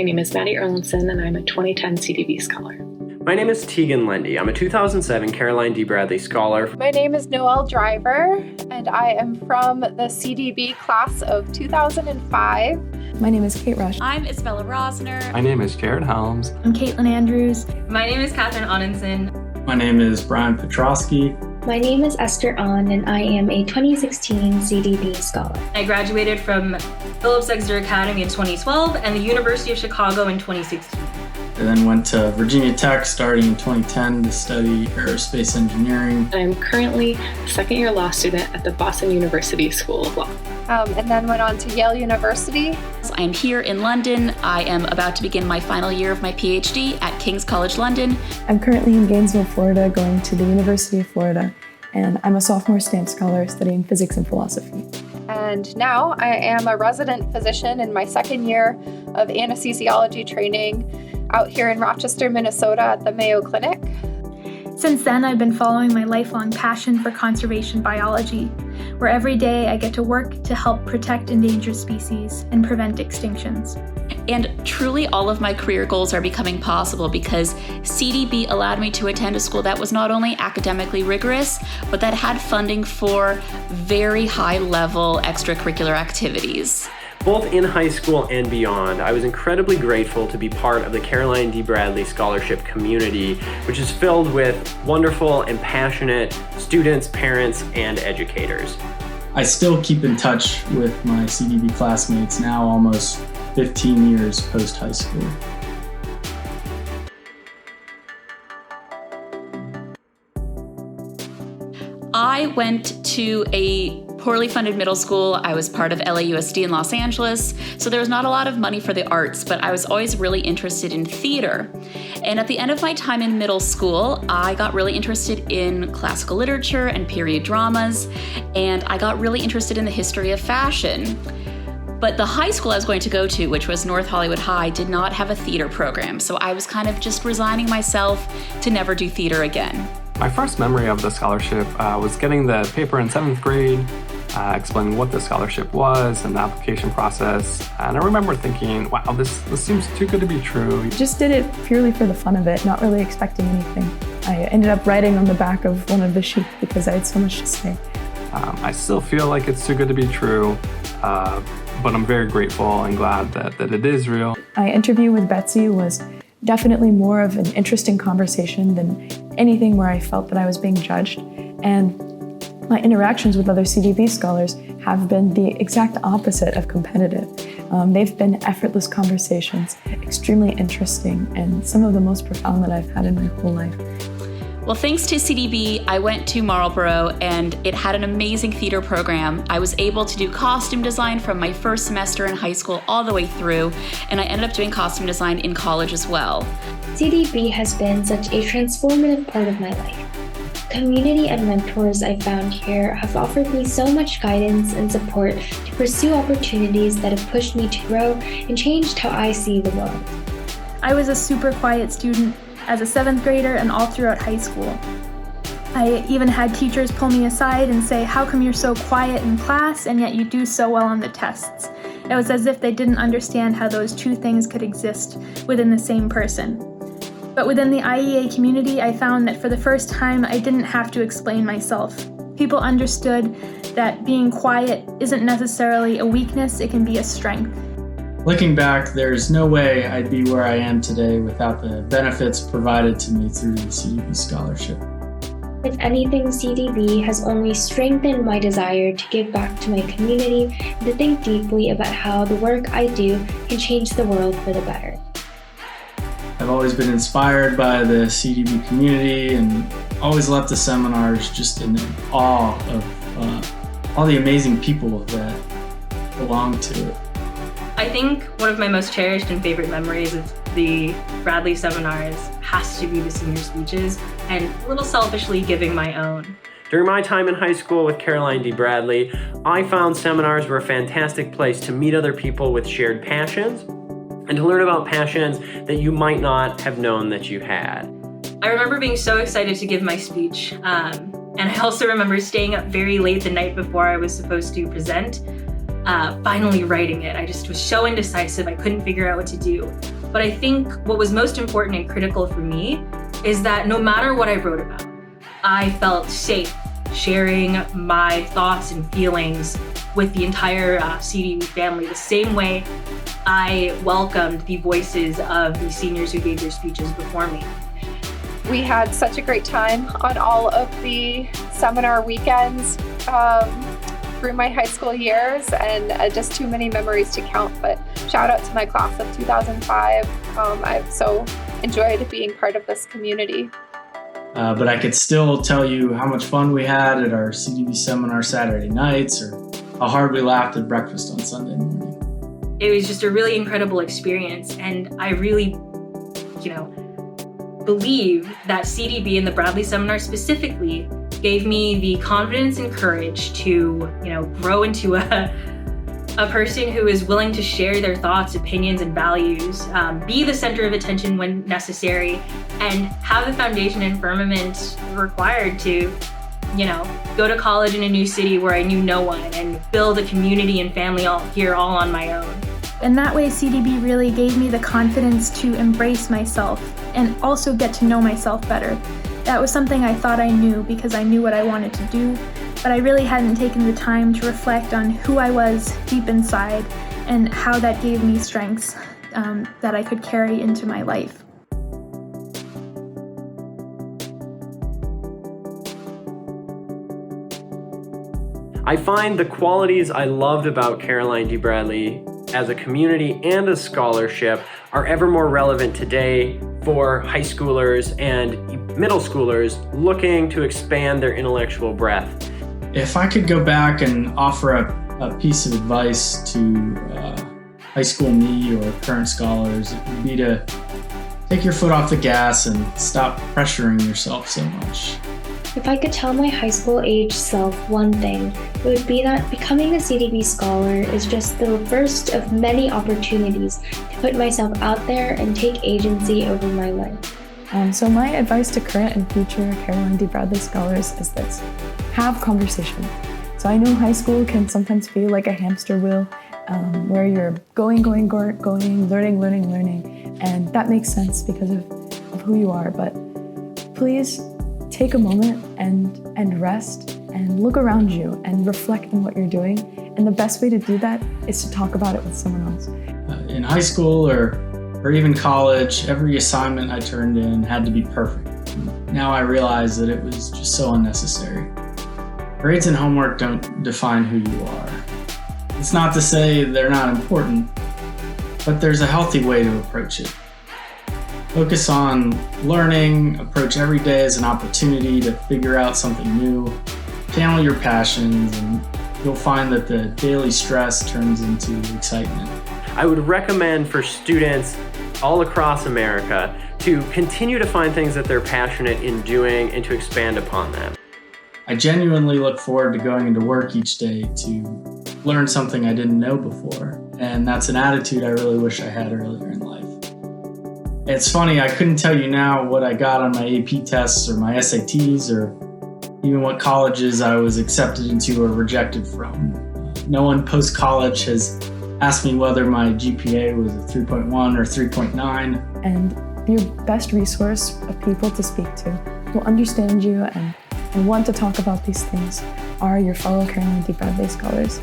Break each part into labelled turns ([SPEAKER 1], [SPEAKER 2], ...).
[SPEAKER 1] My name is Maddie Erlandson, and I'm a 2010 CDB Scholar.
[SPEAKER 2] My name is Tegan Lindy. I'm a 2007 Caroline D. Bradley Scholar.
[SPEAKER 3] My name is Noelle Driver, and I am from the CDB class of 2005.
[SPEAKER 4] My name is Kate Rush.
[SPEAKER 5] I'm Isabella Rosner.
[SPEAKER 6] My name is Jared Helms.
[SPEAKER 7] I'm Caitlin Andrews.
[SPEAKER 8] My name is Catherine Onenson.
[SPEAKER 9] My name is Brian Petrosky.
[SPEAKER 10] My name is Esther Ahn, and I am a 2016 CDB Scholar.
[SPEAKER 8] I graduated from Phillips Exeter Academy in 2012 and the University of Chicago in 2016.
[SPEAKER 9] I then went to Virginia Tech starting in 2010 to study aerospace engineering.
[SPEAKER 1] I'm currently a second-year law student at the Boston University School of Law.
[SPEAKER 3] And then went on to Yale University.
[SPEAKER 5] I am here in London. I am about to begin my final year of my PhD at King's College London.
[SPEAKER 4] I'm currently in Gainesville, Florida, going to the University of Florida, and I'm a sophomore stamp scholar studying physics and philosophy.
[SPEAKER 3] And now I am a resident physician in my second year of anesthesiology training out here in Rochester, Minnesota at the Mayo Clinic.
[SPEAKER 7] Since then, I've been following my lifelong passion for conservation biology, where every day I get to work to help protect endangered species and prevent extinctions.
[SPEAKER 5] And truly all of my career goals are becoming possible because CDB allowed me to attend a school that was not only academically rigorous, but that had funding for very high-level extracurricular activities.
[SPEAKER 2] Both in high school and beyond, I was incredibly grateful to be part of the Caroline D. Bradley Scholarship community, which is filled with wonderful and passionate students, parents, and educators.
[SPEAKER 9] I still keep in touch with my CDB classmates now almost 15 years post-high school.
[SPEAKER 5] I went to a poorly funded middle school. I was part of LAUSD in Los Angeles, so there was not a lot of money for the arts, but I was always really interested in theater. And at the end of my time in middle school, I got really interested in classical literature and period dramas, and I got really interested in the history of fashion. But the high school I was going to go to, which was North Hollywood High, did not have a theater program, so I was kind of just resigning myself to never do theater again.
[SPEAKER 6] My first memory of the scholarship was getting the paper in 7th grade, explaining what the scholarship was and the application process. And I remember thinking, wow, this seems too good to be true.
[SPEAKER 4] Just did it purely for the fun of it, not really expecting anything. I ended up writing on the back of one of the sheets because I had so much to say.
[SPEAKER 6] I still feel like it's too good to be true, but I'm very grateful and glad that it is real.
[SPEAKER 4] My interview with Betsy was definitely more of an interesting conversation than anything where I felt that I was being judged. And my interactions with other CDB scholars have been the exact opposite of competitive. They've been effortless conversations, extremely interesting, and some of the most profound that I've had in my whole life.
[SPEAKER 5] Well, thanks to CDB, I went to Marlborough and it had an amazing theater program. I was able to do costume design from my first semester in high school all the way through, and I ended up doing costume design in college as well.
[SPEAKER 10] CDB has been such a transformative part of my life. Community and mentors I found here have offered me so much guidance and support to pursue opportunities that have pushed me to grow and changed how I see the world.
[SPEAKER 7] I was a super quiet student as a 7th grader and all throughout high school. I even had teachers pull me aside and say, "How come you're so quiet in class and yet you do so well on the tests?" It was as if they didn't understand how those two things could exist within the same person. But within the IEA community, I found that for the first time, I didn't have to explain myself. People understood that being quiet isn't necessarily a weakness, it can be a strength.
[SPEAKER 9] Looking back, there's no way I'd be where I am today without the benefits provided to me through the CDB scholarship.
[SPEAKER 10] If anything, CDB has only strengthened my desire to give back to my community and to think deeply about how the work I do can change the world for the better.
[SPEAKER 9] I've always been inspired by the CDB community and always left the seminars just in awe of all the amazing people that belong to it.
[SPEAKER 8] I think one of my most cherished and favorite memories of the Bradley seminars has to be the senior speeches and a little selfishly giving my own.
[SPEAKER 2] During my time in high school with Caroline D. Bradley, I found seminars were a fantastic place to meet other people with shared passions and to learn about passions that you might not have known that you had.
[SPEAKER 8] I remember being so excited to give my speech, and I also remember staying up very late the night before I was supposed to present finally writing it. I just was so indecisive. I couldn't figure out what to do. But I think what was most important and critical for me is that no matter what I wrote about, I felt safe sharing my thoughts and feelings with the entire CDB family, the same way I welcomed the voices of the seniors who gave their speeches before me.
[SPEAKER 3] We had such a great time on all of the seminar weekends through my high school years, and just too many memories to count. But shout out to my class of 2005. I've so enjoyed being part of this community.
[SPEAKER 9] But I could still tell you how much fun we had at our CDB seminar Saturday nights, or how hard we laughed at breakfast on Sunday morning.
[SPEAKER 8] It was just a really incredible experience, and I really, believe that CDB and the Bradley Seminar specifically gave me the confidence and courage to, grow into a person who is willing to share their thoughts, opinions, and values, be the center of attention when necessary, and have the foundation and firmament required to, go to college in a new city where I knew no one and build a community and family all on my own.
[SPEAKER 7] In that way, CDB really gave me the confidence to embrace myself and also get to know myself better. That was something I thought I knew because I knew what I wanted to do, but I really hadn't taken the time to reflect on who I was deep inside and how that gave me strengths that I could carry into my life.
[SPEAKER 2] I find the qualities I loved about Caroline D. Bradley as a community and a scholarship are ever more relevant today for high schoolers and middle schoolers looking to expand their intellectual breadth.
[SPEAKER 9] If I could go back and offer a piece of advice to high school me or current scholars, it would be to take your foot off the gas and stop pressuring yourself so much.
[SPEAKER 10] If I could tell my high school age self one thing, it would be that becoming a CDB scholar is just the first of many opportunities to put myself out there and take agency over my life.
[SPEAKER 4] So my advice to current and future Caroline D. Bradley scholars is this: have conversation. So I know high school can sometimes feel like a hamster wheel where you're going, learning, and that makes sense because of who you are, but please take a moment and rest and look around you and reflect on what you're doing. And the best way to do that is to talk about it with someone else.
[SPEAKER 9] In high school or even college, every assignment I turned in had to be perfect. Now I realize that it was just so unnecessary. Grades and homework don't define who you are. It's not to say they're not important, but there's a healthy way to approach it. Focus on learning, approach every day as an opportunity to figure out something new, channel your passions, and you'll find that the daily stress turns into excitement.
[SPEAKER 2] I would recommend for students all across America to continue to find things that they're passionate in doing and to expand upon them.
[SPEAKER 9] I genuinely look forward to going into work each day to learn something I didn't know before, and that's an attitude I really wish I had earlier in life. It's funny, I couldn't tell you now what I got on my AP tests or my SATs or even what colleges I was accepted into or rejected from. No one post-college has asked me whether my GPA was a 3.1 or 3.9.
[SPEAKER 4] And your best resource of people to speak to who understand you and want to talk about these things are your fellow Caroline D. Bradley scholars.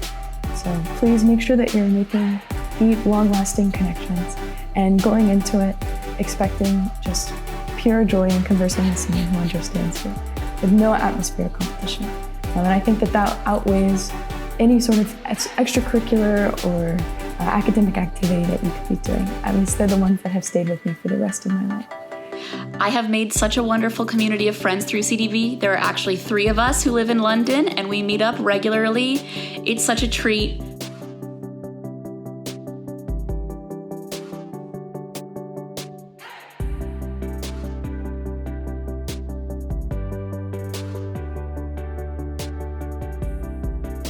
[SPEAKER 4] So please make sure that you're making deep, long-lasting connections and going into it expecting just pure joy in conversing with someone who understands you, with no atmosphere of competition. And I think that outweighs any sort of extracurricular or academic activity that you could be doing. At least they're the ones that have stayed with me for the rest of my life.
[SPEAKER 5] I have made such a wonderful community of friends through CDB. There are actually 3 of us who live in London, and we meet up regularly. It's such a treat.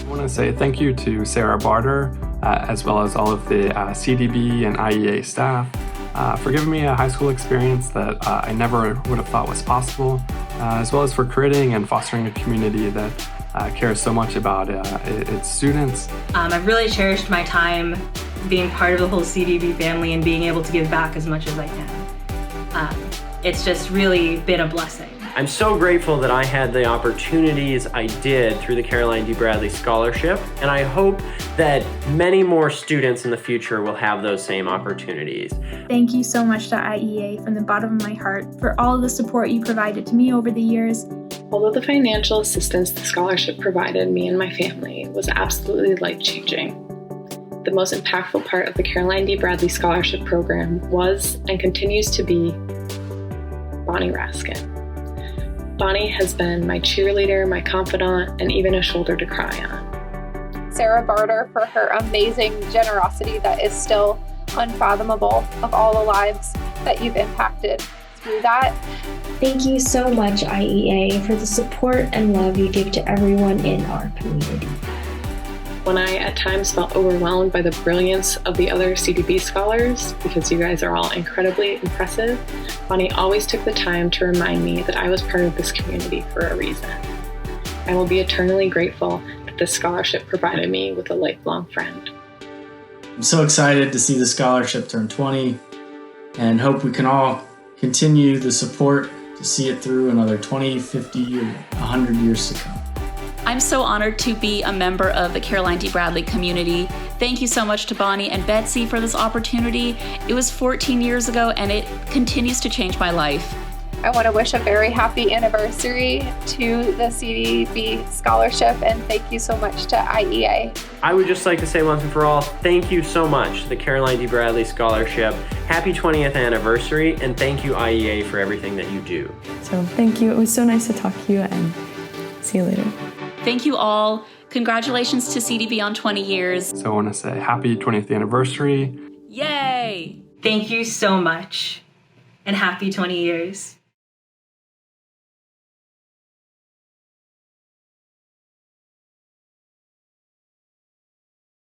[SPEAKER 6] I want to say thank you to Sarah Barter, as well as all of the CDB and IEA staff for giving me a high school experience that I never would have thought was possible. as well as for creating and fostering a community that cares so much about its students.
[SPEAKER 8] I've really cherished my time being part of the whole CDB family and being able to give back as much as I can. It's just really been a blessing.
[SPEAKER 2] I'm so grateful that I had the opportunities I did through the Caroline D. Bradley Scholarship, and I hope that many more students in the future will have those same opportunities.
[SPEAKER 7] Thank you so much to IEA from the bottom of my heart for all of the support you provided to me over the years.
[SPEAKER 1] Although the financial assistance the scholarship provided me and my family was absolutely life-changing, the most impactful part of the Caroline D. Bradley Scholarship Program was and continues to be Bonnie Raskin. Bonnie has been my cheerleader, my confidant, and even a shoulder to cry on.
[SPEAKER 3] Sarah Barter for her amazing generosity that is still unfathomable, of all the lives that you've impacted through that.
[SPEAKER 10] Thank you so much, IEA, for the support and love you give to everyone in our community.
[SPEAKER 1] When I at times felt overwhelmed by the brilliance of the other CDB scholars, because you guys are all incredibly impressive, Bonnie always took the time to remind me that I was part of this community for a reason. I will be eternally grateful that this scholarship provided me with a lifelong friend.
[SPEAKER 9] I'm so excited to see the scholarship turn 20 and hope we can all continue the support to see it through another 20, 50, or 100 years to come.
[SPEAKER 5] I'm so honored to be a member of the Caroline D. Bradley community. Thank you so much to Bonnie and Betsy for this opportunity. It was 14 years ago and it continues to change my life.
[SPEAKER 3] I want to wish a very happy anniversary to the CDB Scholarship, and thank you so much to IEA.
[SPEAKER 2] I would just like to say once and for all, thank you so much to the Caroline D. Bradley Scholarship. Happy 20th anniversary, and thank you, IEA, for everything that you do.
[SPEAKER 4] So thank you. It was so nice to talk to you, and see you later.
[SPEAKER 5] Thank you all. Congratulations to CDB on 20 years.
[SPEAKER 6] So I want to say happy 20th anniversary.
[SPEAKER 5] Yay!
[SPEAKER 8] Thank you so much, and happy 20 years.